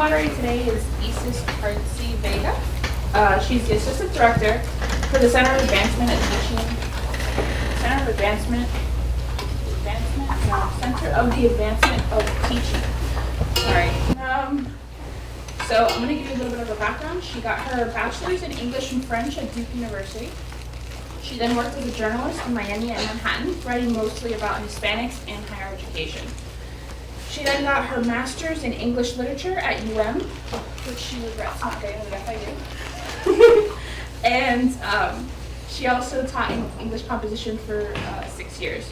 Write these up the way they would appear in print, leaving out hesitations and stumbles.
moderator today is Artze-Vega. She's the Assistant Director for the Center of Advancement at Teaching. Center of Advancement? No, Center of the Advancement of Teaching. Sorry. So I'm going to give you a little bit of a background. She got her bachelor's in English and French at Duke University. She then worked as a journalist in Miami and Manhattan, writing mostly about Hispanics and higher education. She then got her master's in English literature at UM, which she regrets not getting at FIU. And she also taught English composition for 6 years.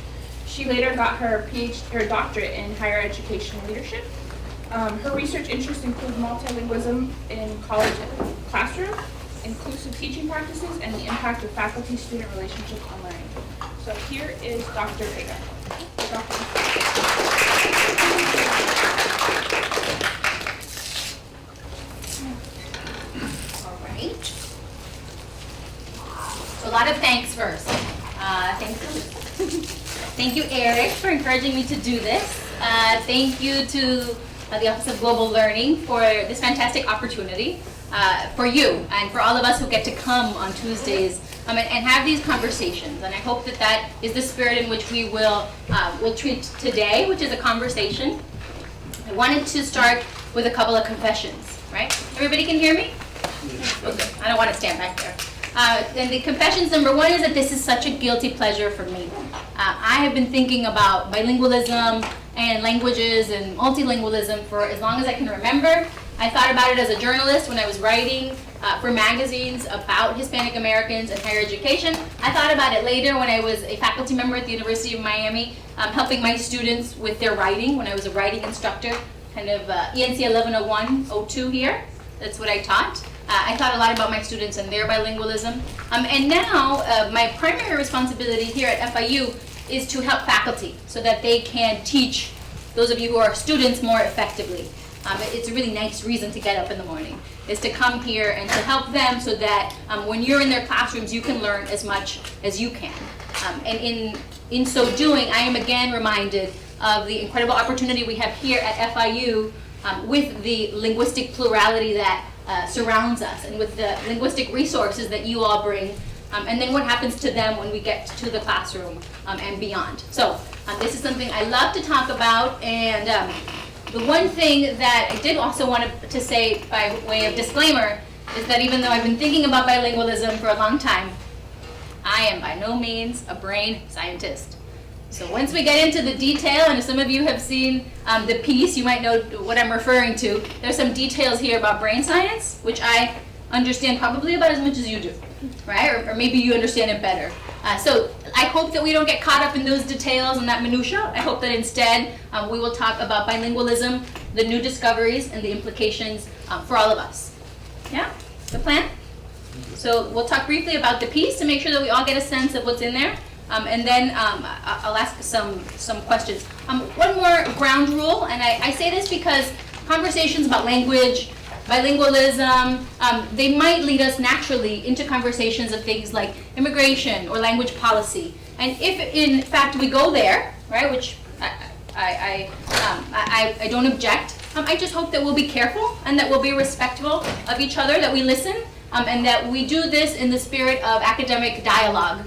She later got her PhD, her doctorate in higher education leadership. Her research interests include multilingualism in college classroom, inclusive teaching practices, and the impact of faculty-student relationships on learning. So here is Dr. Vega. All right. So a lot of thanks first. Thank you, Eric, for encouraging me to do this. Thank you to the Office of Global Learning for this fantastic opportunity. For you and for all of us who get to come on Tuesdays and have these conversations. And I hope that that is the spirit in which we will treat today, which is a conversation. I wanted to start with a couple of confessions, right? Everybody can hear me? Okay, I don't want to stand back there. And the confessions, number one, is that this is such a guilty pleasure for me. I have been thinking about bilingualism and languages and multilingualism for as long as I can remember. I thought about it as a journalist when I was writing for magazines about Hispanic Americans and higher education. I thought about it later when I was a faculty member at the University of Miami, helping my students with their writing when I was a writing instructor, kind of ENC 1101-02 here. That's what I taught. I thought a lot about my students and their bilingualism. And now my primary responsibility here at FIU is to help faculty so that they can teach those of you who are students more effectively. It's a really nice reason to get up in the morning, is to come here and to help them so that when you're in their classrooms, you can learn as much as you can. And in so doing, I am again reminded of the incredible opportunity we have here at FIU with the linguistic plurality that surrounds us and with the linguistic resources that you all bring, and then what happens to them when we get to the classroom and beyond. So this is something I love to talk about, and the one thing that I did also want to say by way of disclaimer is that even though I've been thinking about bilingualism for a long time, I am by no means a brain scientist. So once we get into the detail, and if some of you have seen the piece, you might know what I'm referring to. There's some details here about brain science, which I understand probably about as much as you do, right? Or maybe you understand it better. So I hope that we don't get caught up in those details and that minutia. I hope that instead we will talk about bilingualism, the new discoveries, and the implications for all of us. Yeah? The plan? So we'll talk briefly about the piece to make sure that we all get a sense of what's in there. And then I'll ask some questions. One more ground rule, and I say this because conversations about language, bilingualism, they might lead us naturally into conversations of things like immigration or language policy. And if in fact we go there, right, which I don't object, I just hope that we'll be careful and that we'll be respectful of each other, that we listen, and that we do this in the spirit of academic dialogue,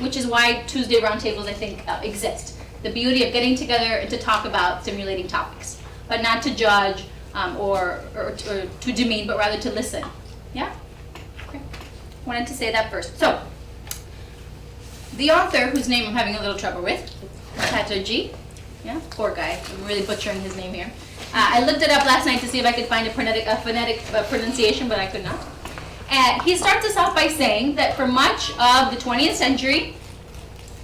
which is why Tuesday roundtables, I think, exist. The beauty of getting together and to talk about stimulating topics, but not to judge or to demean, but rather to listen. Yeah? Okay. Wanted to say that first. So, the author, whose name I'm having a little trouble with, G. Yeah, poor guy. I'm really butchering his name here. I looked it up last night to see if I could find a phonetic pronunciation, but I could not. And he starts us off by saying that for much of the 20th century,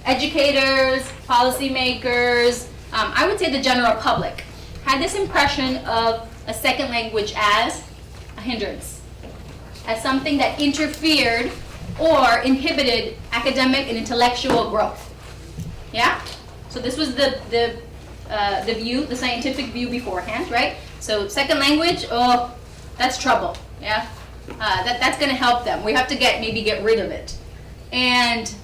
educators, policymakers, I would say the general public, had this impression of a second language as a hindrance, as something that interfered or inhibited academic and intellectual growth. Yeah? So this was the view, the scientific view beforehand, right? So second language, oh, that's trouble. Yeah? That's going to help them. We have to maybe get rid of it. And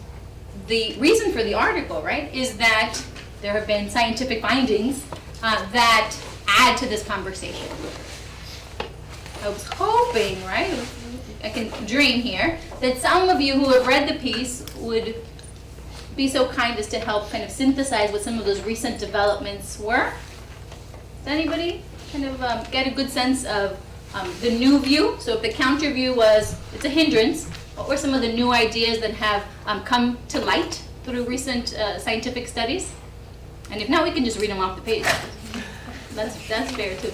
the reason for the article, right, is that there have been scientific findings that add to this conversation. I was hoping, right, I can dream here, that some of you who have read the piece would be so kind as to help kind of synthesize what some of those recent developments were. Does anybody kind of get a good sense of the new view? So if the counter view was, it's a hindrance, what were some of the new ideas that have come to light through recent scientific studies? And if not, we can just read them off the page. That's fair too.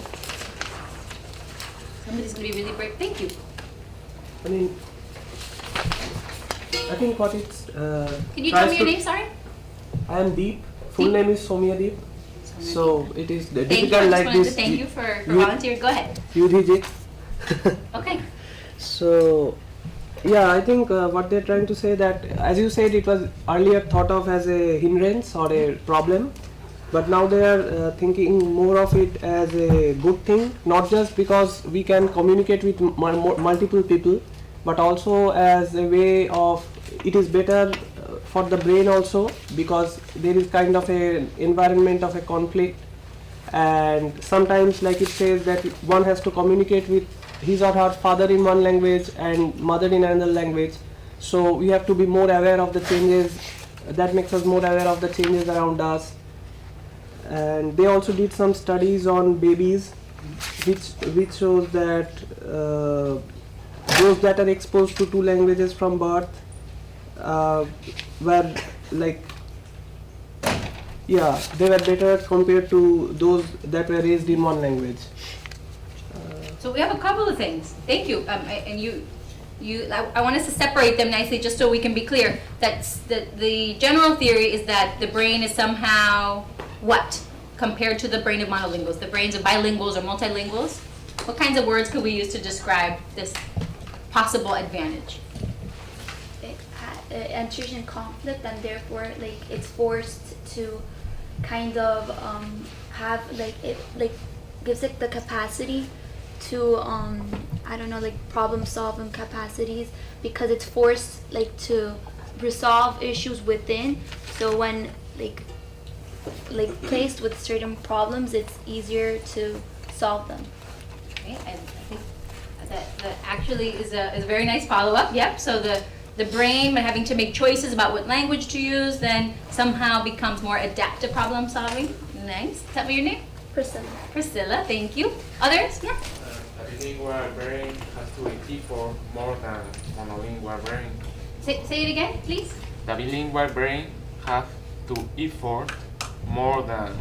Somebody's going to be really brave. Thank you. I mean, I think what it's. Can you tell me your name, sorry? I am Deep. Full Deep? name is Somya Deep. So it is Thank difficult you. I just like wanted this. to thank you for volunteering. Go ahead. Okay. So, yeah, I think what they're trying to say that, as you said, it was earlier thought of as a hindrance or a problem, but now they are thinking more of it as a good thing, not just because we can communicate with multiple people, but also as a way of, it is better for the brain also, because there is kind of a environment of a conflict, and sometimes, like it says, that one has to communicate with his or her father in one language and mother in another language. So we have to be more aware of the changes. That makes us more aware of the changes around us. And they also did some studies on babies, which shows that those that are exposed to 2 languages from birth were like, yeah, they were better compared to those that were raised in one language. So we have a couple of things. Thank you. And I want us to separate them nicely just so we can be clear. That's the general theory is that the brain is somehow what compared to the brain of monolinguals, the brains of bilinguals or multilinguals? What kinds of words could we use to describe this possible advantage? It enters in conflict, and therefore like it's forced to kind of have like it like gives it the capacity to I don't know, like problem solving capacities, because it's forced like to resolve issues within. So when like placed with certain problems, it's easier to solve them. Okay, I think that actually is a very nice follow-up. Yep. So the brain, by having to make choices about what language to use, then somehow becomes more adept to problem solving. Nice. Tell me your name. Priscilla. Priscilla. Thank you. Others? Yeah. The bilingual brain has to equal more than monolingual brain. Say it again, please. The bilingual brain has to effort more than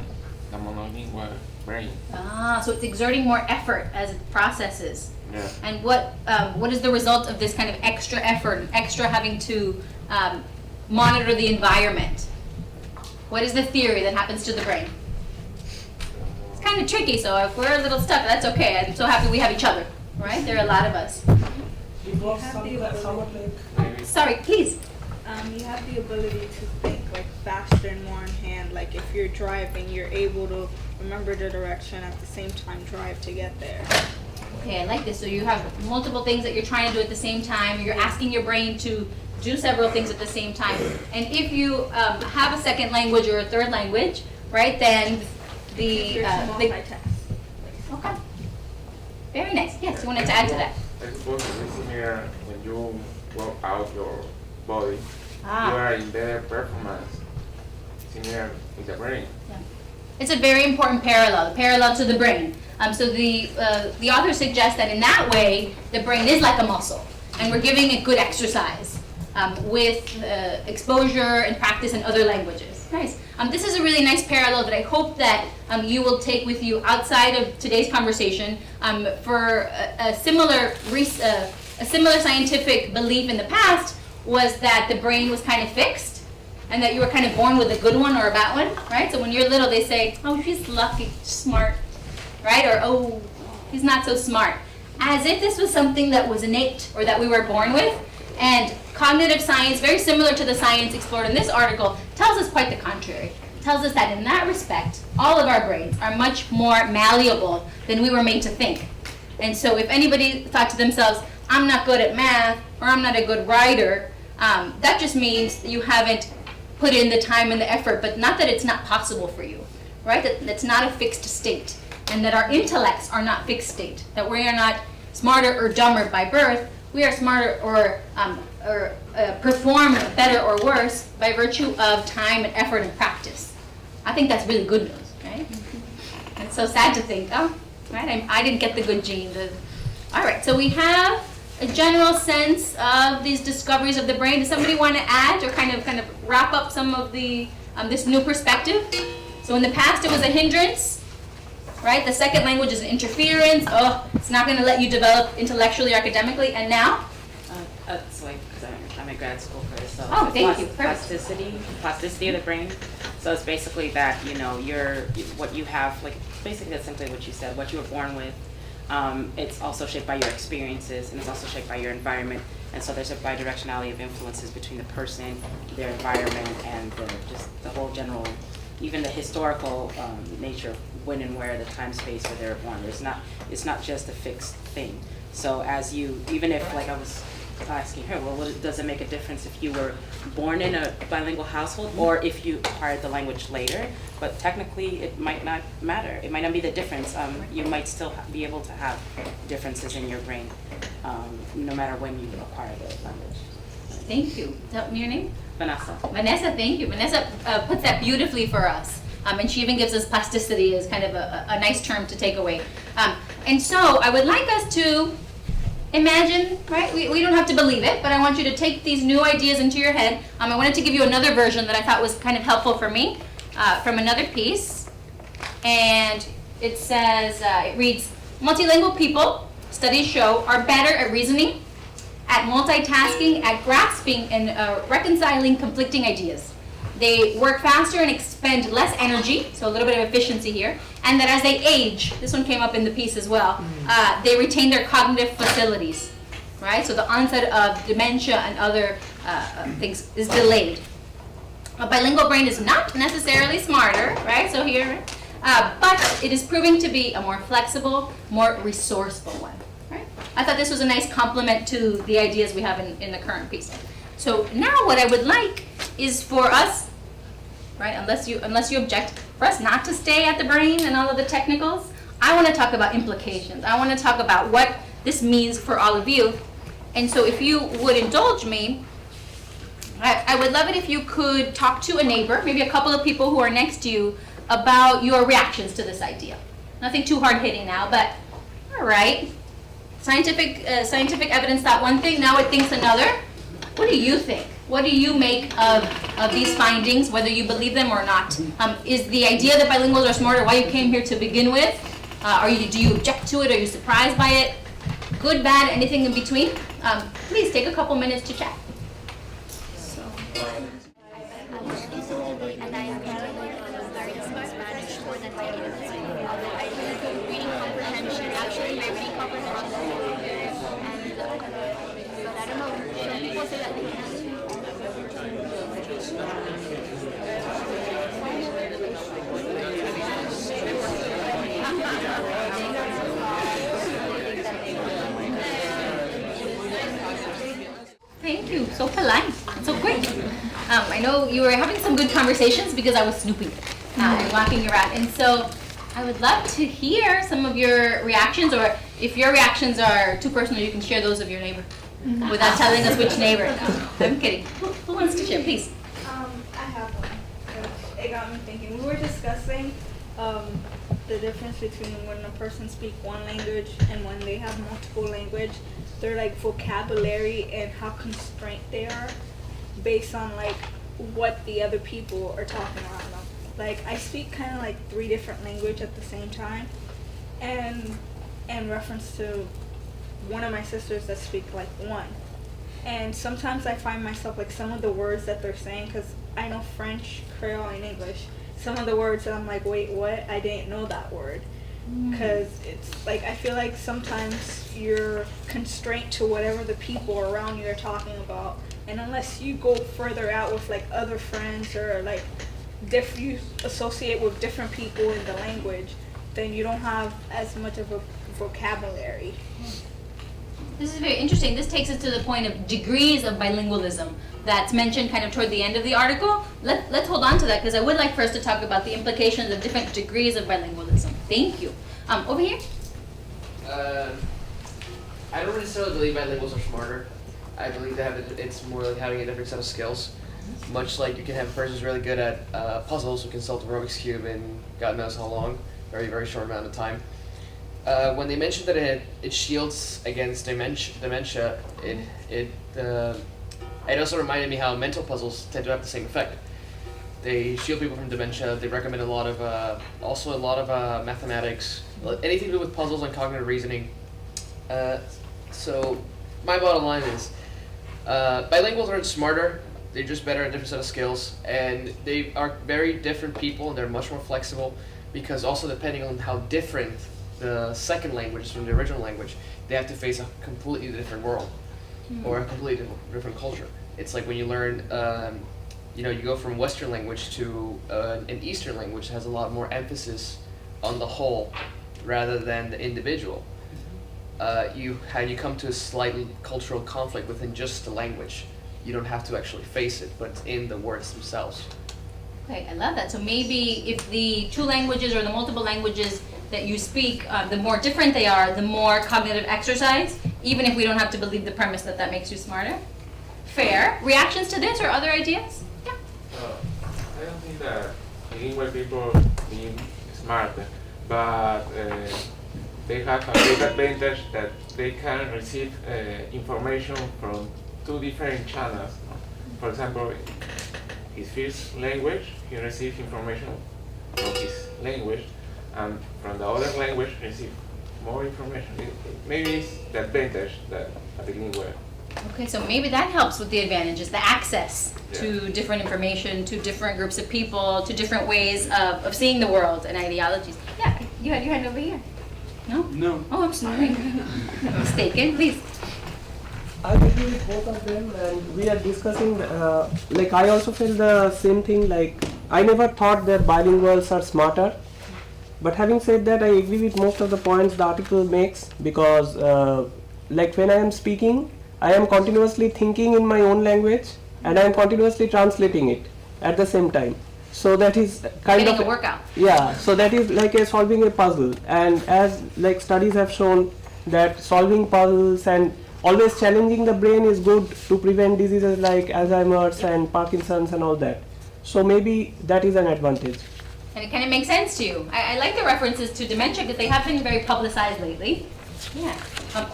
the monolingual brain. Ah, so it's exerting more effort as it processes. Yeah. And what is the result of this kind of extra effort, extra having to monitor the environment? What is the theory that happens to the brain? It's kind of tricky, so if we're a little stuck, that's okay. I'm so happy we have each other, right? There are a lot of us. It was somewhat like. Sorry, please. You have the ability to think like faster and more in hand. Like if you're driving, you're able to remember the direction at the same time drive to get there. Okay, I like this. So you have multiple things that you're trying to do at the same time. You're asking your brain to do several things at the same time. And if you have a second language or a third language, right, then the okay, very nice. Yes, you wanted to add to that. I suppose it's similar when you work out your body. Ah. You are in better performance. Similar with the brain. Yeah. It's a very important parallel to the brain. So the author suggests that in that way, the brain is like a muscle, and we're giving it good exercise with exposure and practice in other languages. Nice. This is a really nice parallel that I hope that you will take with you outside of today's conversation. For a similar scientific belief in the past was that the brain was kind of fixed, and that you were kind of born with a good one or a bad one, right? So when you're little, they say, oh, she's lucky, smart, right? Or, oh, he's not so smart. As if this was something that was innate or that we were born with. And cognitive science, very similar to the science explored in this article, tells us quite the contrary. It tells us that in that respect, all of our brains are much more malleable than we were made to think. And so if anybody thought to themselves, I'm not good at math, or I'm not a good writer, that just means you haven't put in the time and the effort, but not that it's not possible for you, right? That's not a fixed state, and that our intellects are not fixed state, that we are not smarter or dumber by birth. We are smarter or perform better or worse by virtue of time and effort and practice. I think that's really good news, right? It's so sad to think, oh, right, I didn't get the good gene. All right, so we have a general sense of these discoveries of the brain. Does somebody want to add or kind of wrap up some of the this new perspective? So in the past it was a hindrance, right? The second language is an interference. Oh, it's not going to let you develop intellectually or academically. And now? It's like, because I'm in grad school for this, so Oh, it's thank you. plasticity of the brain. So it's basically that, what you have, like, basically that's simply what you said, what you were born with. It's also shaped by your experiences, and it's also shaped by your environment. And so there's a bidirectionality of influences between the person, their environment, and just the whole general, even the historical nature of when and where, the time space where they were born. It's not just a fixed thing. So even if, like I was asking her, well, does it make a difference if you were born in a bilingual household or if you acquired the language later? But technically, it might not matter. It might not be the difference. You might still be able to have differences in your brain, no matter when you acquire the language. Thank you. Is that your name? Vanessa. Vanessa, thank you. Vanessa puts that beautifully for us. And she even gives us plasticity as kind of a nice term to take away. And so I would like us to imagine, right? We don't have to believe it, but I want you to take these new ideas into your head. I wanted to give you another version that I thought was kind of helpful for me from another piece. And it says, it reads, multilingual people, studies show, are better at reasoning, at multitasking, at grasping and reconciling conflicting ideas. They work faster and expend less energy, so a little bit of efficiency here, and that as they age, this one came up in the piece as well, they retain their cognitive facilities, right? So the onset of dementia and other things is delayed. A bilingual brain is not necessarily smarter, right? So here, but it is proving to be a more flexible, more resourceful one, right? I thought this was a nice complement to the ideas we have in the current piece. So now what I would like is for us, right, unless you object, for us not to stay at the brain and all of the technicals. I want to talk about implications. I want to talk about what this means for all of you. And so if you would indulge me, I would love it if you could talk to a neighbor, maybe a couple of people who are next to you, about your reactions to this idea. Nothing too hard-hitting now, but all right. Scientific evidence thought one thing, now it thinks another. What do you think? What do you make of these findings, whether you believe them or not? Is the idea that bilinguals are smarter why you came here to begin with? Do you object to it? Are you surprised by it? Good, bad, anything in between? Please take a couple minutes to chat. And I am learning Spanish more than my native language. I do reading comprehension. Actually, my reading comprehension is really good. But I don't know. Some people say that they can't. Thank you. So polite. So great. I know you were having some good conversations because I was snooping and walking around. And so I would love to hear some of your reactions, or if your reactions are too personal, you can share those of your neighbor without telling us which neighbor. No, I'm kidding. Who wants to share, please? I have one. 'Cause it got me thinking. We were discussing the difference between when a person speaks one language and when they have multiple language. Their like vocabulary and how constrained they are based on like what the other people are talking around them. Like I speak kind of like 3 different languages at the same time, and in reference to one of my sisters that speak like one. And sometimes I find myself like some of the words that they're saying, because I know French, Creole, and English. Some of the words that I'm like, wait, what? I didn't know that word. Because it's like I feel like sometimes you're constrained to whatever the people around you are talking about, and unless you go further out with like other friends or like you associate with different people in the language, then you don't have as much of a vocabulary. This is very interesting. This takes us to the point of degrees of bilingualism that's mentioned kind of toward the end of the article. Let's hold on to that because I would like for us to talk about the implications of different degrees of bilingualism. Thank you. Over here? I don't necessarily believe bilinguals are smarter. I believe that it's more like having a different set of skills. Much like you can have a person who's really good at puzzles who can solve the Rubik's Cube in God knows how long, very short amount of time. When they mentioned that it shields against dementia, it also reminded me how mental puzzles tend to have the same effect. They shield people from dementia. They recommend also a lot of mathematics, anything to do with puzzles and cognitive reasoning. So my bottom line is bilinguals aren't smarter. They're just better at a different set of skills, and they are very different people, and they're much more flexible because also depending on how different the second language is from the original language, they have to face a completely different world or a completely different culture. It's like when you learn, you go from Western language to an Eastern language that has a lot more emphasis on the whole rather than the individual. You come to a slight cultural conflict within just the language. You don't have to actually face it, but it's in the words themselves. Okay, I love that. So maybe if the two languages or the multiple languages that you speak, the more different they are, the more cognitive exercise, even if we don't have to believe the premise that makes you smarter. Fair. Reactions to this or other ideas? Yeah. I don't think that bilingual people being smarter, but they have a big advantage that they can receive information from two different channels. For example, his first language, he receives information from his language, and from the other language, he receives more information. Maybe it's the advantage that a bilingual. Okay, so maybe that helps with the advantages, the access to different information, to different groups of people, to different ways of seeing the world and ideologies. Yeah, you had your hand over here. No? No. Oh, I'm sorry. Mistaken, please. I agree with both of them, and we are discussing, I also feel the same thing, I never thought that bilinguals are smarter, but having said that, I agree with most of the points the article makes, because when I am speaking, I am continuously thinking in my own language, and I am continuously translating it at the same time. So that is kind Getting of a workout. Yeah, so that is like solving a puzzle, and as studies have shown that solving puzzles and always challenging the brain is good to prevent diseases like Alzheimer's and Parkinson's and all that. So maybe that is an advantage. And it kind of makes sense to you. I like the references to dementia because they have been very publicized lately. Yeah.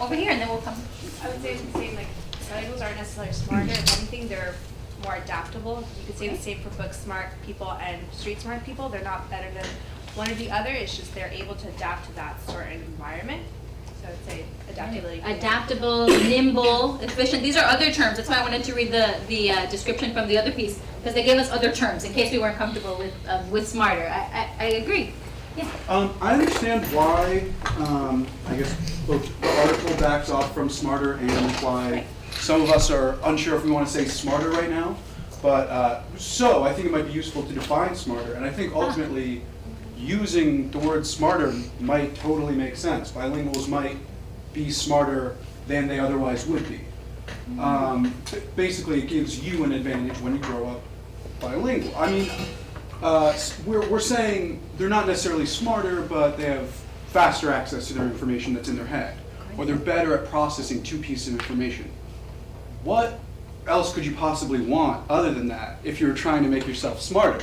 Over here, and then we'll come. I would say the same, bilinguals aren't necessarily smarter. If anything, they're more adaptable. You could say the same for book smart people and street smart people. They're not better than one or the other. It's just they're able to adapt to that certain environment. So I'd say adaptability. Adaptable, nimble, efficient. These are other terms. That's why I wanted to read the description from the other piece, because they gave us other terms in case we weren't comfortable with smarter. I agree. Yeah. I understand why, I guess, both the article backs off from smarter and why some of us are unsure if we want to say smarter right now. But so I think it might be useful to define smarter, and I think ultimately using the word smarter might totally make sense. Bilinguals might be smarter than they otherwise would be. Basically, it gives you an advantage when you grow up bilingual. I mean, we're saying they're not necessarily smarter, but they have faster access to their information that's in their head, or they're better at processing two pieces of information. What else could you possibly want other than that if you're trying to make yourself smarter?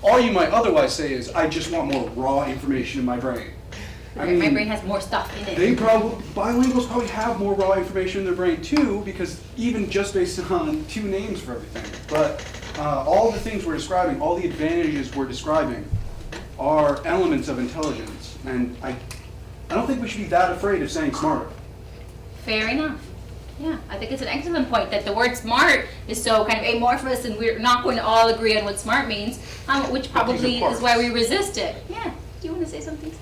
All you might otherwise say is, I just want more raw information in my brain. I mean, my brain has more stuff in it. Bilinguals probably have more raw information in their brain too, because even just based on two names for everything. But all the things we're describing, all the advantages we're describing are elements of intelligence. And I don't think we should be that afraid of saying smarter. Fair enough. Yeah, I think it's an excellent point that the word smart is so kind of amorphous and we're not going to all agree on what smart means, which probably is why we resist it. Yeah, do you want to say something?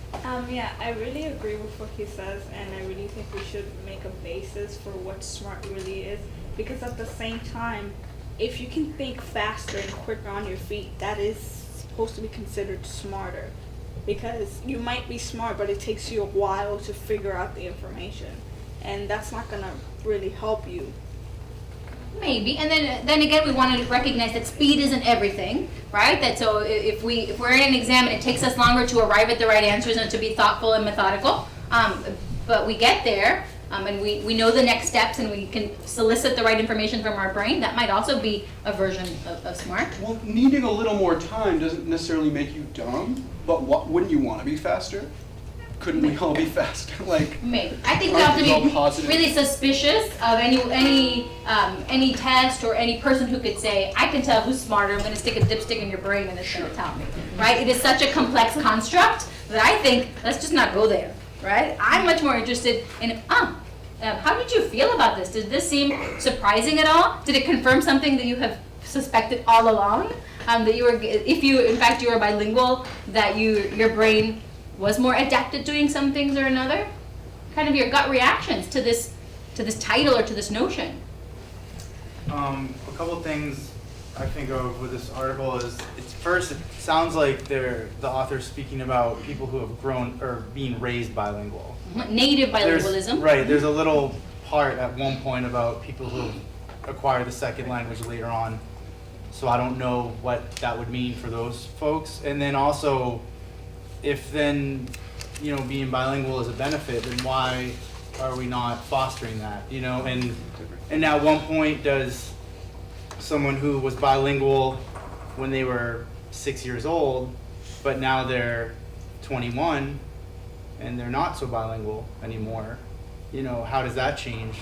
Yeah, I really agree with what he says, and I really think we should make a basis for what smart really is, because at the same time, if you can think faster and quicker on your feet, that is supposed to be considered smarter, because you might be smart, but it takes you a while to figure out the information, and that's not going to really help you. Maybe, and then again, we want to recognize that speed isn't everything, right? That so if we're in an exam and it takes us longer to arrive at the right answers and to be thoughtful and methodical, but we get there, and we know the next steps and we can solicit the right information from our brain, that might also be a version of smart. Well, needing a little more time doesn't necessarily make you dumb, but wouldn't you want to be faster? Couldn't we all be faster? Like, Maybe. I think we have to be really suspicious of any test or any person who could say, I can tell who's smarter, I'm going to stick a dipstick in your brain and it's going to tell me, right? It is such a complex construct that I think, let's just not go there, right? I'm much more interested in, how did you feel about this? Did this seem surprising at all? Did it confirm something that you have suspected all along? That you were, if you, in fact, you were bilingual, that your brain was more adept at doing some things or another? Kind of your gut reactions to this title or to this notion. A couple of things I think of with this article is, it sounds like the author's speaking about people who have grown or being raised bilingual. Native bilingualism. There's a little part at one point about people who acquire the second language later on. So I don't know what that would mean for those folks. And then also, if then, being bilingual is a benefit, then why are we not fostering that, And at one point, does someone who was bilingual when they were 6 years old, but now they're 21 and they're not so bilingual anymore, how does that change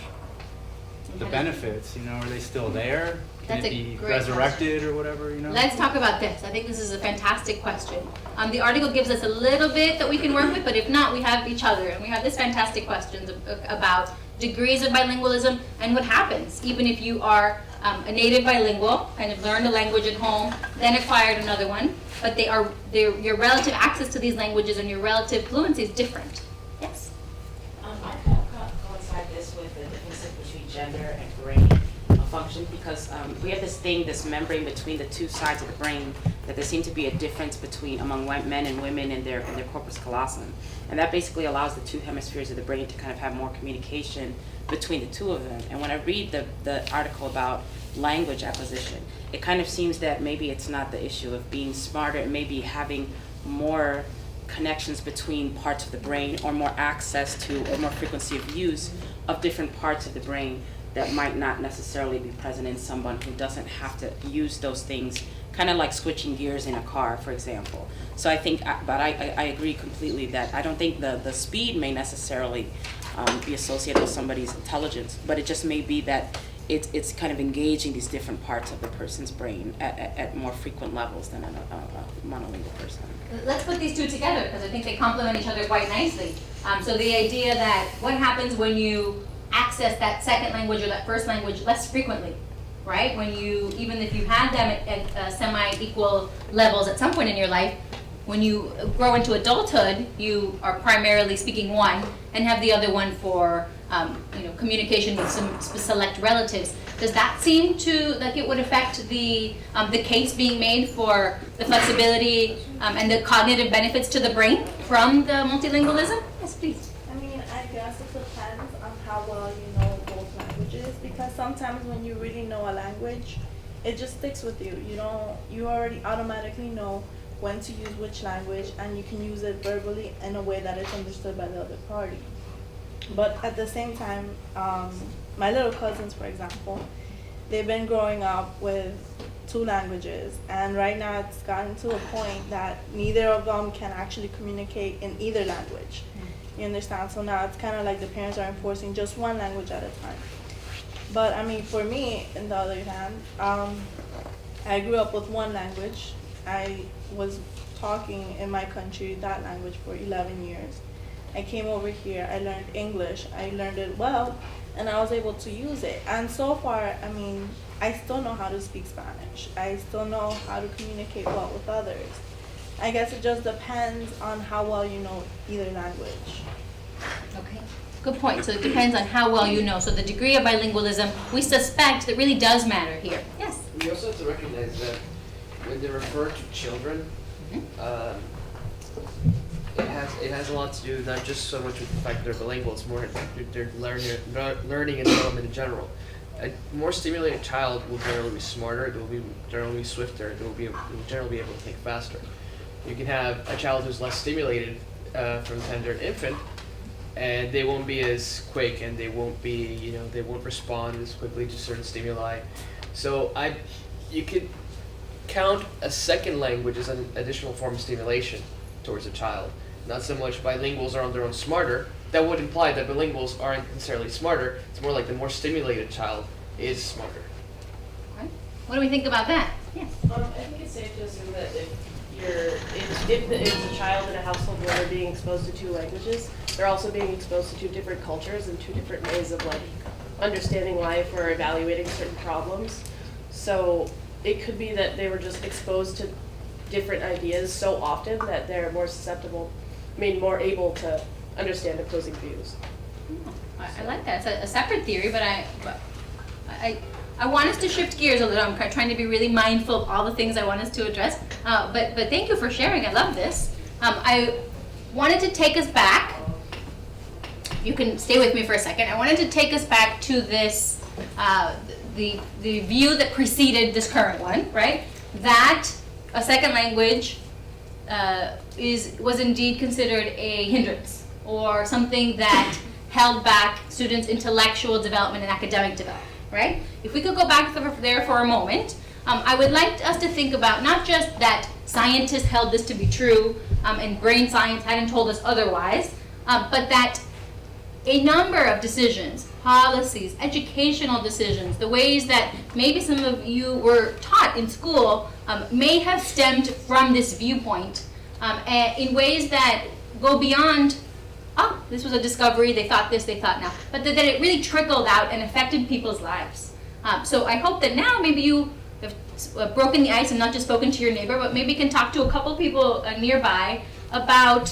the benefits? Are they still there? Can it be resurrected or whatever, Let's talk about this. I think this is a fantastic question. The article gives us a little bit that we can work with, but if not, we have each other. And we have this fantastic questions about degrees of bilingualism and what happens, even if you are a native bilingual, kind of learned a language at home, then acquired another one, but your relative access to these languages and your relative fluency is different. Yes? I kind of coincide this with the differences between gender and brain function, because we have this membrane between the two sides of the brain, that there seems to be a difference among men and women in their corpus callosum, and that basically allows the two hemispheres of the brain to kind of have more communication between the two of them. And when I read the article about language acquisition, it kind of seems that maybe it's not the issue of being smarter, it may be having more connections between parts of the brain, or more access to, or more frequency of use of different parts of the brain that might not necessarily be present in someone who doesn't have to use those things, kind of like switching gears in a car, for example. So I think, but I agree completely that I don't think the speed may necessarily be associated with somebody's intelligence, but it just may be that it's kind of engaging these different parts of the person's brain at more frequent levels than a monolingual person. Let's put these two together, because I think they complement each other quite nicely. So the idea that what happens when you access that second language or that first language less frequently, right? Even if you had them at semi-equal levels at some point in your life, when you grow into adulthood, you are primarily speaking one and have the other one for communication with some select relatives. Does that seem to like it would affect the case being made for the flexibility and the cognitive benefits to the brain from the multilingualism? Yes, please. I guess it depends on how well you know both languages, because sometimes when you really know a language, it just sticks with you. You already automatically know when to use which language, and you can use it verbally in a way that is understood by the other party. But at the same time, my little cousins, for example, they've been growing up with 2 languages, and right now it's gotten to a point that neither of them can actually communicate in either language. You understand? So now it's kind of like the parents are enforcing just one language at a time. But for me, on the other hand, I grew up with one language. I was talking in my country that language for 11 years. I came over here, I learned English, I learned it well, and I was able to use it. And so far, I still know how to speak Spanish. I still know how to communicate well with others. I guess it just depends on how well you know either language. Okay, good point. So it depends on how well you know. So the degree of bilingualism, we suspect that really does matter here. Yes? We also have to recognize that when they refer to children, it has a lot to do not just so much with the fact that they're bilingual, it's more their learning and development in general. A more stimulated child will generally be smarter, they will generally be swifter, they will generally be able to think faster. You can have a child who's less stimulated from the time they're an infant, and they won't be as quick, and they won't be, they won't respond as quickly to certain stimuli. So you could count a second language as an additional form of stimulation towards a child. Not so much bilinguals are on their own smarter. That would imply that bilinguals aren't necessarily smarter. It's more like the more stimulated child is smarter. Okay. What do we think about that? Yes. I think it's safe to assume that if it's a child in a household where they're being exposed to 2 languages, they're also being exposed to 2 different cultures and 2 different ways of like understanding life or evaluating certain problems. So it could be that they were just exposed to different ideas so often that they're more susceptible, more able to understand opposing views. I like that. It's a separate theory, but I want us to shift gears a little. I'm trying to be really mindful of all the things I want us to address. But thank you for sharing. I love this. I wanted to take us back. You can stay with me for a second. I wanted to take us back to this, the view that preceded this current one, right? That a second language was indeed considered a hindrance or something that held back students' intellectual development and academic development, right? If we could go back there for a moment, I would like us to think about not just that scientists held this to be true and brain science hadn't told us otherwise, but that a number of decisions, policies, educational decisions, the ways that maybe some of you were taught in school may have stemmed from this viewpoint in ways that go beyond, oh, this was a discovery, they thought this, they thought now, but that it really trickled out and affected people's lives. So I hope that now maybe you have broken the ice and not just spoken to your neighbor, but maybe can talk to a couple people nearby about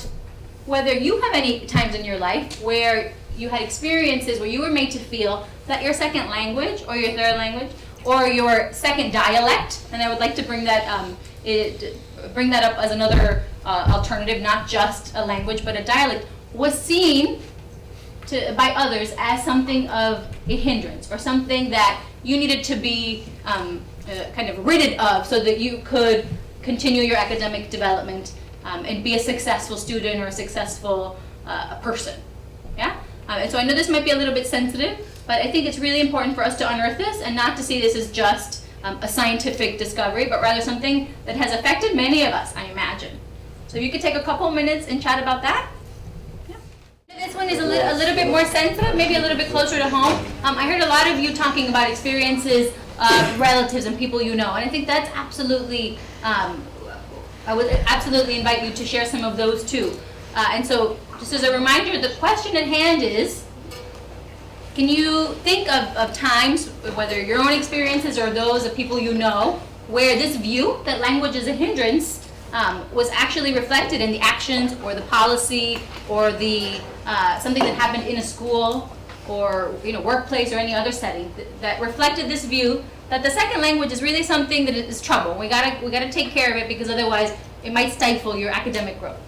whether you have any times in your life where you had experiences where you were made to feel that your second language or your third language or your second dialect, and I would like to bring that up as another alternative, not just a language but a dialect, was seen by others as something of a hindrance or something that you needed to be kind of ridded of so that you could continue your academic development and be a successful student or a successful person. Yeah? And so I know this might be a little bit sensitive, but I think it's really important for us to unearth this and not to see this as just a scientific discovery, but rather something that has affected many of us, I imagine. So if you could take a couple minutes and chat about that. Yeah. This one is a little bit more sensitive, maybe a little bit closer to home. I heard a lot of you talking about experiences of relatives and people you know, and I think that's absolutely, I would absolutely invite you to share some of those too. And so, just as a reminder, the question at hand is, can you think of times, whether your own experiences or those of people you know, where this view that language is a hindrance was actually reflected in the actions or the policy or the something that happened in a school or workplace or any other setting that reflected this view that the second language is really something that is trouble. We gotta take care of it because otherwise it might stifle your academic growth.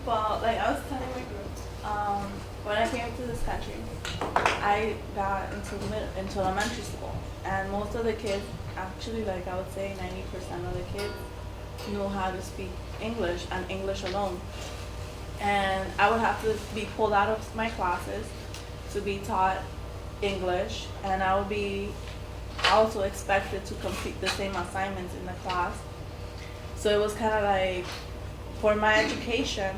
Well, like I was telling my group, when I came to this country, I got into elementary school, and most of the kids, actually, like I would say 90% of the kids knew how to speak English and English alone. And I would have to be pulled out of my classes to be taught English, and I would be also expected to complete the same assignments in the class. So it was kind of like, for my education,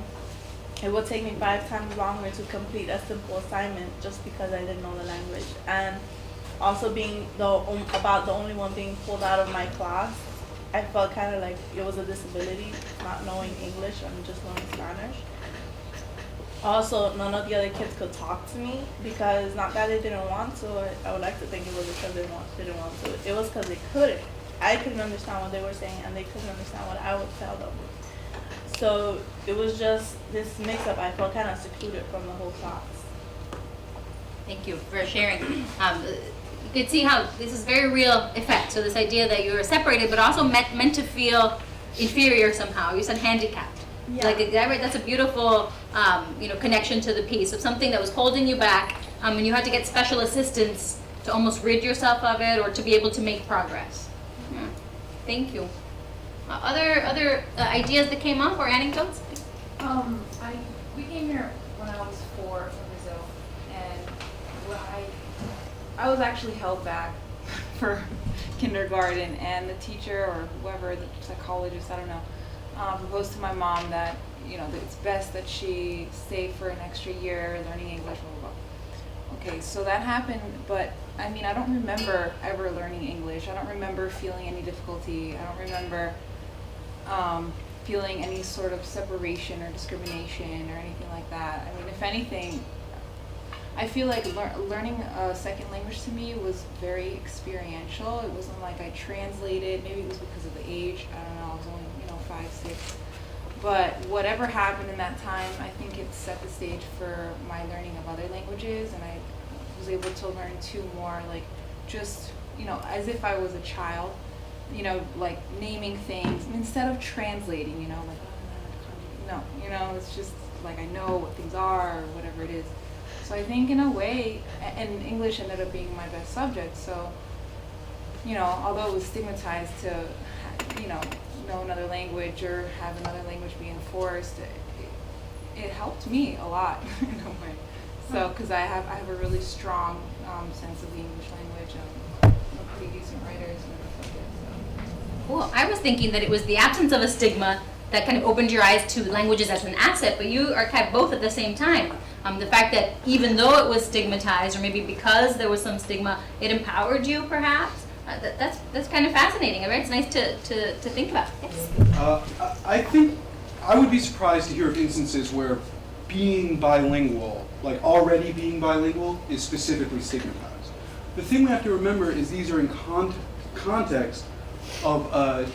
it would take me 5 times longer to complete a simple assignment just because I didn't know the language. And also being about the only one being pulled out of my class, I felt kind of like it was a disability, not knowing English and just knowing Spanish. Also, none of the other kids could talk to me because not that they didn't want to, I would like to think it was because they didn't want to. It was because they couldn't. I couldn't understand what they were saying and they couldn't understand what I would tell them. So it was just this mix-up. I felt kind of secluded from the whole class. Thank you for sharing. You could see how this is very real effect. So this idea that you were separated, but also meant to feel inferior somehow. You said handicapped. Yeah. Like that's a beautiful, connection to the piece of something that was holding you back, and you had to get special assistance to almost rid yourself of it or to be able to make progress. Yeah. Thank you. Other ideas that came up or anecdotes? We came here when I was 4, from Brazil, and I was actually held back for kindergarten, and the teacher or whoever, the psychologist, I don't know, proposed to my mom that, you know, that it's best that she stay for an extra year learning English, blah, blah, blah. Okay, so that happened, but I mean, I don't remember ever learning English. I don't remember feeling any difficulty. I don't remember feeling any sort of separation or discrimination or anything like that. I mean, if anything, I feel like learning a second language to me was very experiential. It wasn't like I translated. Maybe it was because of the age. I don't know. I was only, 5, 6. But whatever happened in that time, I think it set the stage for my learning of other languages, and I was able to learn 2 more, like just, as if I was a child, like naming things instead of translating, like, no, it's just like I know what things are or whatever it is. So I think in a way, and English ended up being my best subject, so, although it was stigmatized to, know another language or have another language be enforced, it helped me a lot in a way. So, because I have a really strong sense of the English language, I'm a pretty decent writer, as a matter of fact, so. Cool. I was thinking that it was the absence of a stigma that kind of opened your eyes to languages as an asset, but you are kind of both at the same time. The fact that even though it was stigmatized, or maybe because there was some stigma, it empowered you, perhaps. That's kind of fascinating. Right? It's nice to think about. Yes. I think I would be surprised to hear of instances where being bilingual, like already being bilingual, is specifically stigmatized. The thing we have to remember is these are in context of a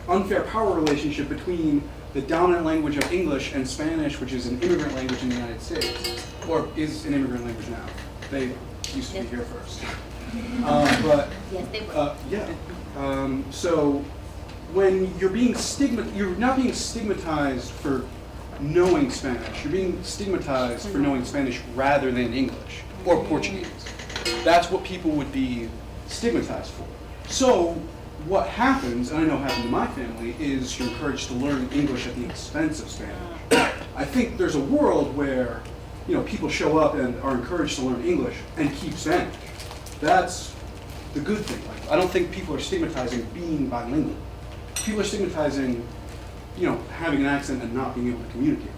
unfair power relationship between the dominant language of English and Spanish, which is an immigrant language in the United States, or is an immigrant language now. They used to be here first. But yes, they were. So when you're not being stigmatized for knowing Spanish. You're being stigmatized for knowing Spanish rather than English or Portuguese. That's what people would be stigmatized for. So what happens, and I know happened to my family, is you're encouraged to learn English at the expense of Spanish. I think there's a world where people show up and are encouraged to learn English and keep Spanish. That's the good thing. Like, I don't think people are stigmatizing being bilingual. People are stigmatizing, having an accent and not being able to communicate.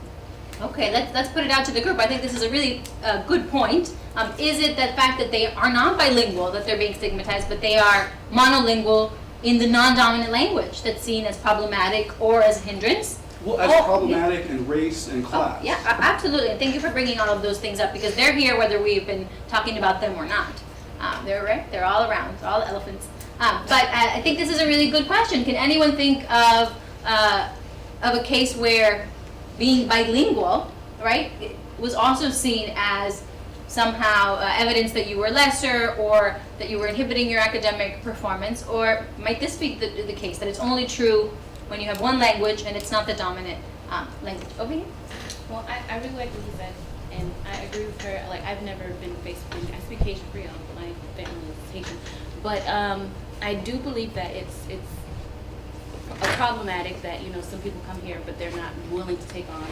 Okay, let's put it out to the group. I think this is a really good point. Is it the fact that they are not bilingual that they're being stigmatized, but they are monolingual in the non-dominant language that's seen as problematic or as a hindrance? Well, as problematic and race and class. Yeah, absolutely. And thank you for bringing all of those things up, because they're here whether we've been talking about them or not. They're all around. They're all elephants. But I think this is a really good question. Can anyone think of a case where being bilingual, right, was also seen as somehow evidence that you were lesser or that you were inhibiting your academic performance? Or might this be the case, that it's only true when you have one language and it's not the dominant language? Over here? Well, I really like what you said, and I agree with her. Like, I've never been faced with, I speak Haitian Creole, my family is Haitian, but I do believe that it's problematic that some people come here but they're not willing to take on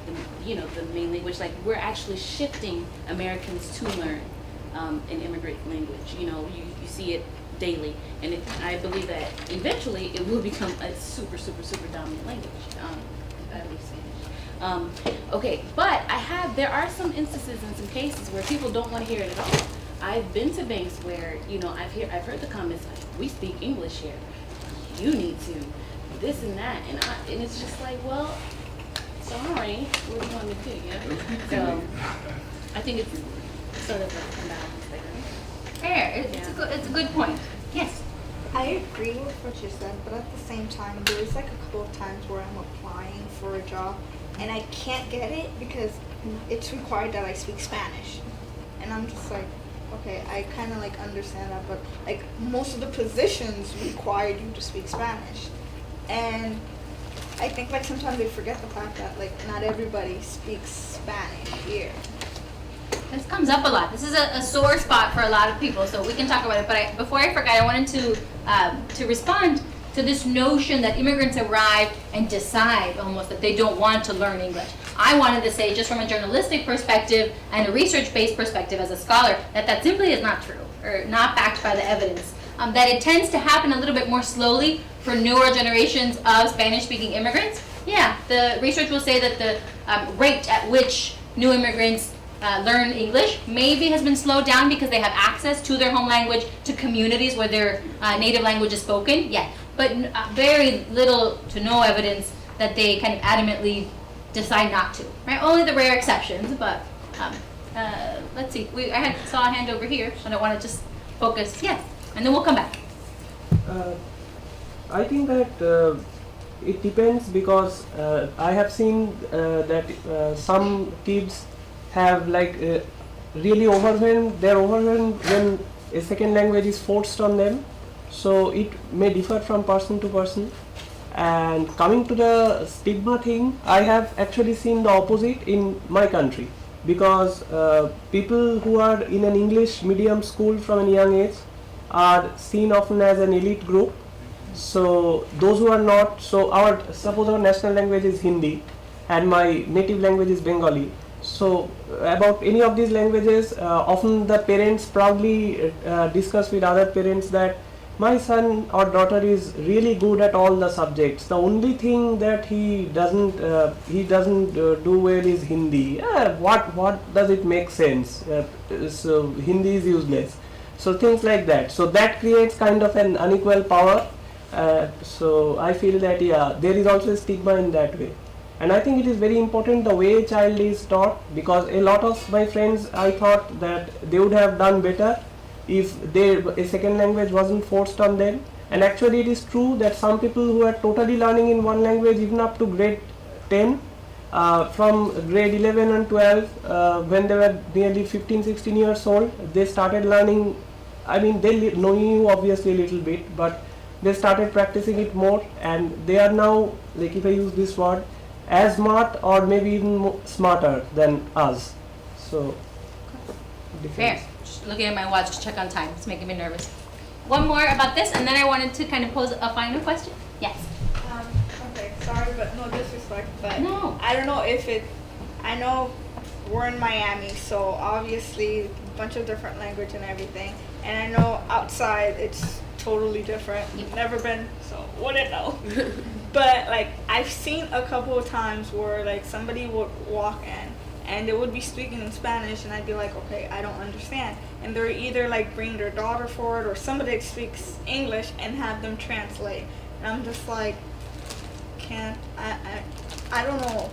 the main language. Like, we're actually shifting Americans to learn an immigrant language. You see it daily, and I believe that eventually it will become a super dominant language. At least Spanish. Okay, but there are some instances and some cases where people don't want to hear it at all. I've been to banks where I've heard the comments like, "We speak English here. You need to this and that," and it's just like, well, sorry, what do you want me to do? So I think it's sort of a balance there. Fair. It's a good point. Yes. I agree with what you said, but at the same time, there's like a couple of times where I'm applying for a job and I can't get it because it's required that I speak Spanish. And I'm just like, okay, I kind of like understand that, but like most of the positions required you to speak Spanish. And I think like sometimes they forget the fact that like not everybody speaks Spanish here. This comes up a lot. This is a sore spot for a lot of people, so we can talk about it. But before I forget, I wanted to respond to this notion that immigrants arrive and decide almost that they don't want to learn English. I wanted to say, just from a journalistic perspective and a research-based perspective as a scholar, that simply is not true, or not backed by the evidence. That it tends to happen a little bit more slowly for newer generations of Spanish-speaking immigrants. Yeah, the research will say that the rate at which new immigrants learn English maybe has been slowed down because they have access to their home language, to communities where their native language is spoken. Yeah, but very little to no evidence that they kind of adamantly decide not to. Right? Only the rare exceptions, but let's see. I saw a hand over here, and I want to just focus. Yes, and then we'll come back. I think that it depends, because I have seen that some kids have really overwhelmed. They're overwhelmed when a second language is forced on them. So it may differ from person to person. And coming to the stigma thing, I have actually seen the opposite in my country, because people who are in an English medium school from a young age are seen often as an elite group. So those who are not, suppose our national language is Hindi and my native language is Bengali. So about any of these languages, often the parents proudly discuss with other parents that my son or daughter is really good at all the subjects. The only thing that he doesn't do well is Hindi. What does it make sense? So Hindi is useless. So things like that. So that creates kind of an unequal power. So I feel that there is also a stigma in that way. And I think it is very important the way a child is taught, because a lot of my friends, I thought that they would have done better if a second language wasn't forced on them. And actually it is true that some people who are totally learning in one language, even up to grade 10, from grade 11 and 12, when they were nearly 15-16 years old, they started learning. I mean, they knew obviously a little bit, but they started practicing it more, and they are now, like, if I use this word, as smart or maybe even smarter than us. So Fair. Just looking at my watch to check on time. It's making me nervous. One more about this, and then I wanted to kind of pose a final question. Yes. Okay, sorry, but no disrespect, but No. I don't know if I know we're in Miami, so obviously a bunch of different language and everything, and I know outside it's totally different. Never been, so wouldn't know. But like, I've seen a couple of times where like somebody would walk in and they would be speaking in Spanish, and I'd be like, okay, I don't understand. And they're either like bring their daughter forward, or somebody that speaks English and have them translate. And I'm just like, I don't know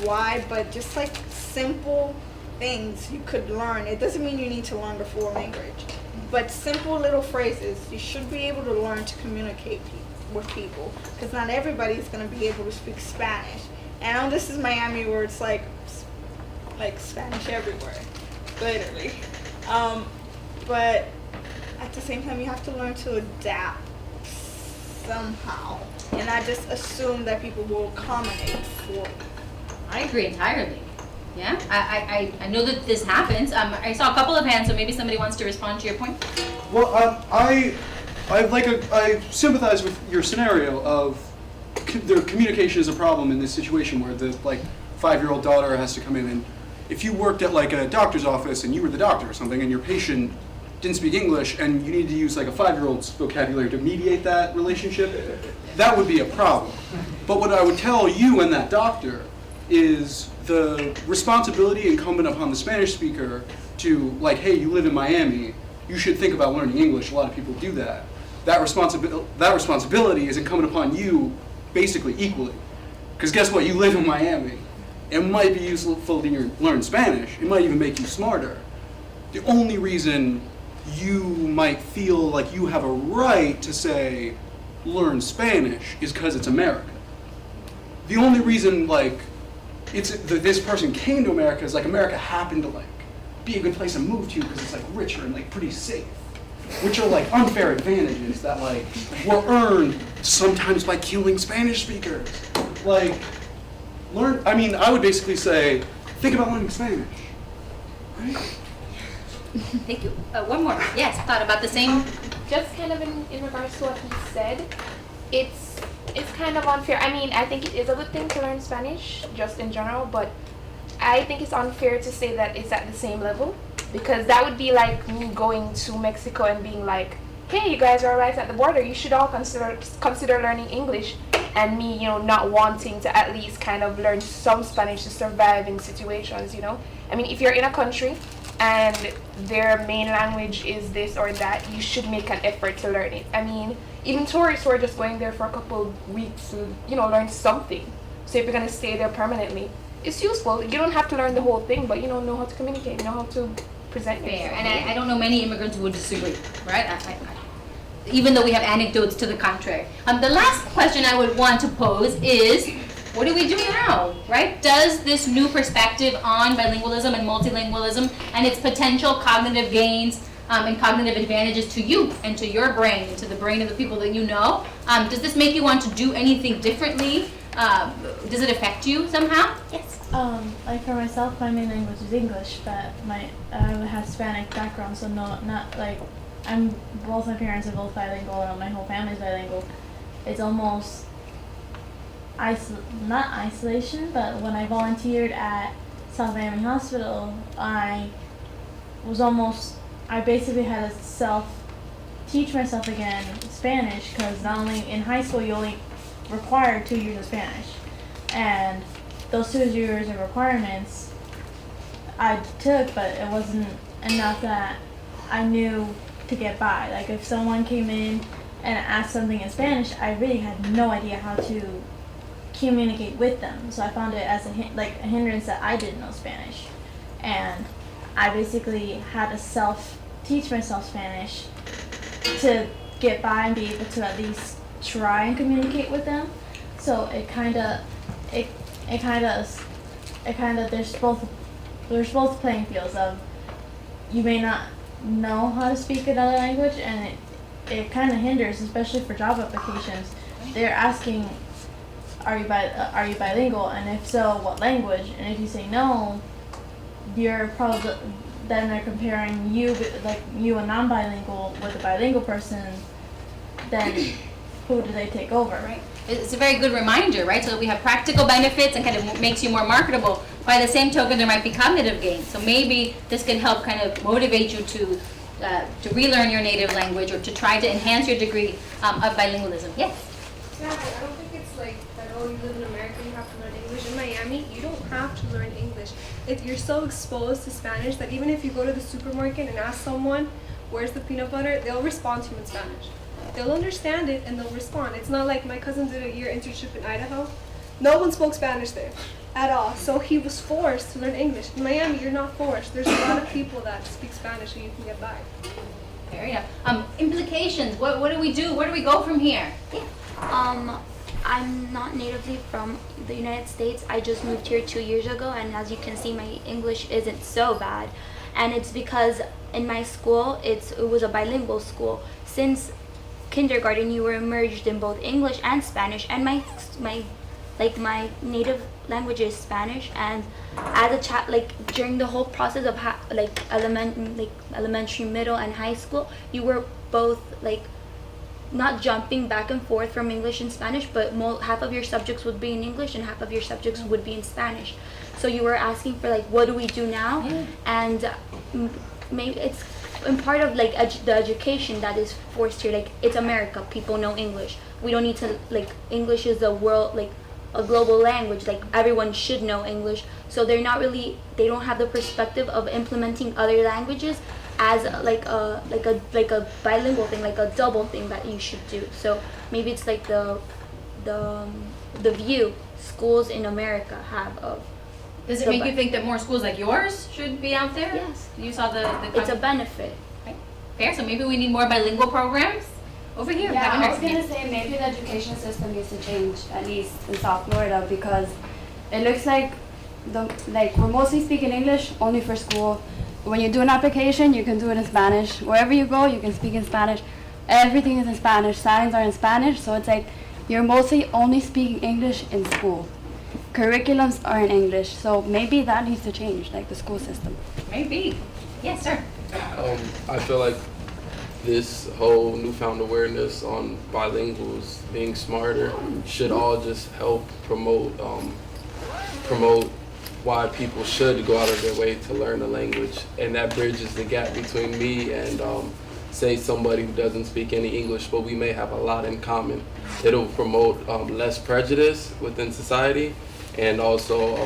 why, but just like simple things you could learn. It doesn't mean you need to learn the full language, but simple little phrases you should be able to learn to communicate with people, because not everybody is going to be able to speak Spanish. And I know this is Miami, where it's like Spanish everywhere, literally. But at the same time, you have to learn to adapt somehow, and not just assume that people will accommodate for you. I agree entirely. Yeah, I know that this happens. I saw a couple of hands, so maybe somebody wants to respond to your point. Well, I sympathize with your scenario of the communication is a problem in this situation where the 5-year-old daughter has to come in, and if you worked at like a doctor's office and you were the doctor or something, and your patient didn't speak English and you needed to use like a 5-year-old's vocabulary to mediate that relationship, that would be a problem. But what I would tell you and that doctor is the responsibility incumbent upon the Spanish speaker to, like, hey, you live in Miami, you should think about learning English. A lot of people do that. That responsibility is incumbent upon you basically equally. Because guess what? You live in Miami. It might be useful to learn Spanish. It might even make you smarter. The only reason you might feel like you have a right to say, learn Spanish, is because it's America. The only reason, this person came to America is America happened to be a good place to move to because it's richer and pretty safe, which are unfair advantages that were earned sometimes by killing Spanish speakers. I would basically say, think about learning Spanish. Right? Thank you. One more. Yes, thought about the same. Just kind of in regards to what he said, it's kind of unfair. I mean, I think it is a good thing to learn Spanish just in general, but I think it's unfair to say that it's at the same level, because that would be like me going to Mexico and being like, hey, you guys are right at the border, you should all consider learning English, and me, you know, not wanting to at least kind of learn some Spanish to survive in situations, you know. I mean, if you're in a country and their main language is this or that, you should make an effort to learn it. I mean, even tourists who are just going there for a couple of weeks to, you know, learn something. So if you're going to stay there permanently, it's useful. You don't have to learn the whole thing, but, you know how to communicate, know how to present yourself. Fair, and I don't know many immigrants who would disagree, right? Even though we have anecdotes to the contrary. The last question I would want to pose is, what do we do now, right? Does this new perspective on bilingualism and multilingualism and its potential cognitive gains and cognitive advantages to you and to your brain and to the brain of the people that you know, does this make you want to do anything differently? Does it affect you somehow? Yes. Like for myself, my main language is English, but I have Hispanic background, so not like both my parents are both bilingual and my whole family's bilingual. It's almost not isolation, but when I volunteered at South Miami Hospital, I basically had to teach myself again Spanish, because not only in high school you only required 2 years of Spanish, and those 2 years of requirements I took, but it wasn't enough that I knew to get by. Like if someone came in and asked something in Spanish, I really had no idea how to communicate with them. So I found it as a hindrance that I didn't know Spanish, and I basically had to teach myself Spanish to get by and be able to at least try and communicate with them. So there's both playing fields of, you may not know how to speak another language, and it kind of hinders, especially for job applications. They're asking, are you bilingual, and if so, what language? And if you say no, you're probably, then they're comparing you, a non-bilingual with a bilingual person, then who do they take over? Right. It's a very good reminder, right? So that we have practical benefits and kind of makes you more marketable. By the same token, there might be cognitive gains. So maybe this can help kind of motivate you to relearn your native language, or to try to enhance your degree of bilingualism. Yes? Yeah, I don't think it's like that, oh, you live in America, you have to learn English. In Miami, you don't have to learn English. If you're so exposed to Spanish that even if you go to the supermarket and ask someone, where's the peanut butter, they'll respond to you in Spanish. They'll understand it and they'll respond. It's not like my cousin did a year internship in Idaho. No one spoke Spanish there at all, so he was forced to learn English. In Miami, you're not forced. There's a lot of people that speak Spanish, so you can get by. Fair enough. Implications. What do we do? Where do we go from here? Yeah. I'm not natively from the United States. I just moved here 2 years ago, and as you can see, my English isn't so bad. And it's because in my school, it was a bilingual school. Since kindergarten, you were immersed in both English and Spanish, and my native language is Spanish. And as a child, during the whole process of elementary, middle, and high school, you were both not jumping back and forth from English and Spanish, but half of your subjects would be in English and half of your subjects would be in Spanish. So you were asking for what do we do now? Yeah. And maybe it's in part of the education that is forced here. It's America, people know English. We don't need to English is a world a global language. Everyone should know English. So they don't have the perspective of implementing other languages as a bilingual thing, a double thing that you should do. So maybe it's the view schools in America have of. Does it make you think that more schools like yours should be out there? Yes. You saw the It's a benefit. Right. Fair. So maybe we need more bilingual programs over here. Yeah, I was gonna say maybe the education system needs to change, at least in South Florida, because it looks like we're mostly speaking English only for school. When you do an application, you can do it in Spanish. Wherever you go, you can speak in Spanish. Everything is in Spanish. Signs are in Spanish, so it's you're mostly only speaking English in school. Curriculums are in English, so maybe that needs to change, the school system. Maybe. Yes, sir. I feel like this whole newfound awareness on bilinguals being smarter should all just help promote why people should go out of their way to learn a language, and that bridges the gap between me and say somebody who doesn't speak any English, but we may have a lot in common. It'll promote less prejudice within society, and also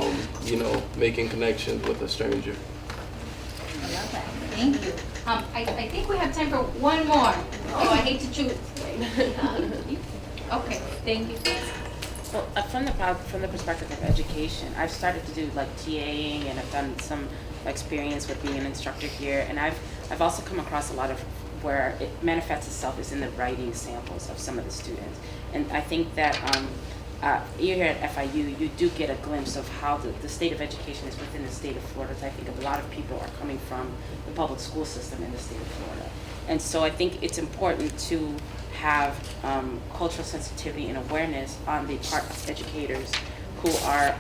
making connections with a stranger. I love that. Thank you. I think we have time for one more. Oh, I hate to choose. Okay, thank you. Well, from the perspective of education, I've started to do like TAing, and I've done some experience with being an instructor here, and I've also come across a lot of where it manifests itself is in the writing samples of some of the students, and I think that you're here at FIU, you do get a glimpse of how the state of education is within the state of Florida. I think a lot of people are coming from the public school system in the state of Florida, and so I think it's important to have cultural sensitivity and awareness on the part of educators who are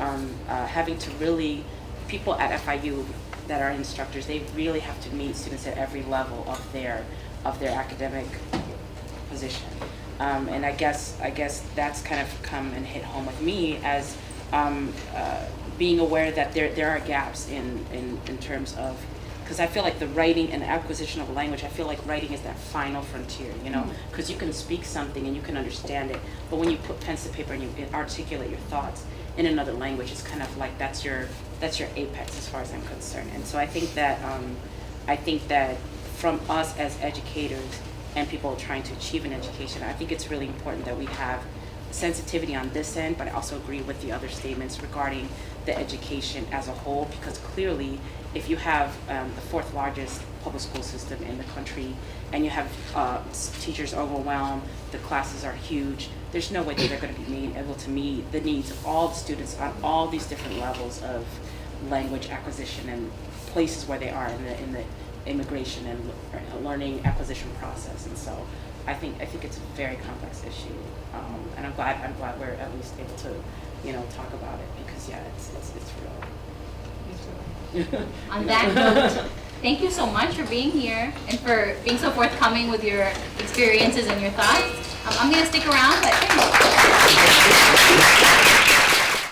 having to really, people at FIU that are instructors, they really have to meet students at every level of their academic position. And I guess that's kind of come and hit home with me as being aware that there are gaps in terms of, because I feel like the writing and acquisition of a language, I feel like writing is that final frontier, because you can speak something and you can understand it, but when you put pen to paper and you articulate your thoughts in another language, it's kind of like that's your apex as far as I'm concerned. And so I think that from us as educators and people trying to achieve an education, I think it's really important that we have sensitivity on this end, but I also agree with the other statements regarding the education as a whole, because clearly if you have the fourth largest public school system in the country and you have teachers overwhelmed, the classes are huge, there's no way that they're going to be able to meet the needs of all the students on all these different levels of language acquisition and places where they are in the immigration and learning acquisition process. And so I think it's a very complex issue, and I'm glad we're at least able to talk about it, because it's real. On that note, thank you so much for being here and for being so forthcoming with your experiences and your thoughts. I'm going to stick around, but